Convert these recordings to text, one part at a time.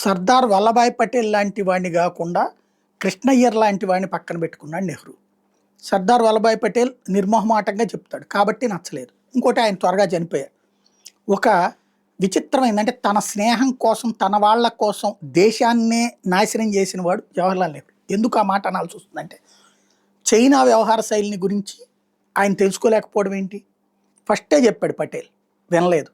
సర్దార్ వల్లభాయ్ పటేల్ లాంటి వాడిని కాకుండా కృష్ణయ్యర్ లాంటి వాడిని పక్కన పెట్టుకున్నాడు నెహ్రూ. సర్దార్ వల్లభాయ్ పటేల్ నిర్మోహమాటంగా చెప్తాడు కాబట్టి నచ్చలేదు. ఇంకోటి ఆయన త్వరగా చనిపోయారు. ఒక విచిత్రం ఏంటంటే తన స్నేహం కోసం తన వాళ్ళ కోసం దేశాన్నే నాశనం చేసిన వాడు జవహర్లాల్ నెహ్రూ. ఎందుకు ఆ మాట అనాల్సి వస్తుందంటే చైనా వ్యవహార శైలిని గురించి ఆయన తెలుసుకోలేకపోవడం ఏంటి? ఫస్టే చెప్పాడు పటేల్, వినలేదు.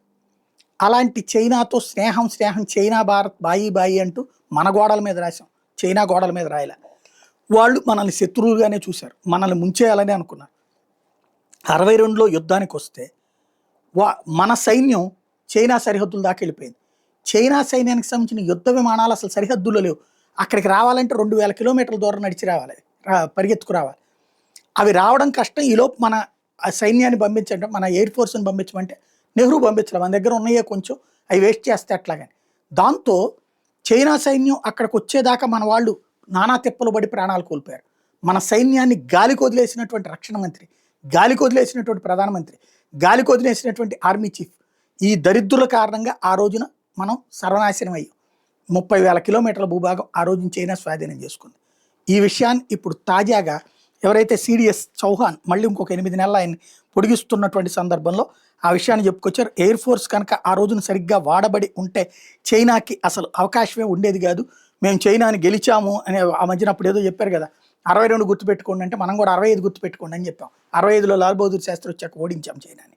అలాంటి చైనాతో స్నేహం చైనా భారత్ బాయి బాయి అంటూ మన గోడల మీద రాశాం, చైనా గోడల మీద రాయలే. వాళ్ళు మనల్ని శత్రువులుగానే చూశారు, మనల్ని ముంచేయాలని అనుకున్నారు. 62లో యుద్ధానికి వస్తే మన సైన్యం చైనా సరిహద్దుల దాకా వెళ్ళిపోయింది. చైనా సైన్యానికి సంబంధించిన యుద్ధ విమానాలు అసలు సరిహద్దుల్లో లేవు. అక్కడికి రావాలంటే 2000 కిలోమీటర్ల దూరం నడిచి రావాలి, పరిగెత్తుకు రావాలి. అవి రావడం కష్టం. ఈలోపు మన సైన్యాన్ని పంపించంటే, మన ఎయిర్ ఫోర్స్ని పంపించమంటే నెహ్రూ పంపించడం, మన దగ్గర ఉన్నాయే కొంచెం, అవి వేస్ట్ చేస్తే అట్లాగని. దాంతో చైనా సైన్యం అక్కడికి వచ్చేదాకా మన వాళ్ళు నానా తిప్పలు పడి ప్రాణాలు కోల్పోయారు. మన సైన్యాన్ని గాలికి వదిలేసినటువంటి రక్షణ మంత్రి, గాలికి వదిలేసినటువంటి ప్రధానమంత్రి, గాలికి వదిలేసినటువంటి ఆర్మీ చీఫ్, ఈ దరిద్రుల కారణంగా ఆ రోజున మనం సర్వనాశనం అయ్యాం. 30,000 కిలోమీటర్ల భూభాగం ఆ రోజున చైనా స్వాధీనం చేసుకుంది. ఈ విషయాన్ని ఇప్పుడు తాజాగా ఎవరైతే సిడిఎస్ చౌహాన్ మళ్ళీ ఇంకొక 8 నెలలు ఆయన పొడిగిస్తున్నటువంటి సందర్భంలో ఆ విషయాన్ని చెప్పుకొచ్చారు. ఎయిర్ ఫోర్స్ కనుక ఆ రోజున సరిగ్గా వాడబడి ఉంటే చైనాకి అసలు అవకాశమే ఉండేది కాదు. మేము చైనాని గెలిచాము అనే ఆ మధ్యన అప్పుడు ఏదో చెప్పారు కదా, 62 గుర్తుపెట్టుకోండి అంటే మనం కూడా 65 గుర్తుపెట్టుకోండి అని చెప్పాం. 65లో లాల్ బహదూర్ శాస్త్రి వచ్చాక ఓడించాం చైనాని.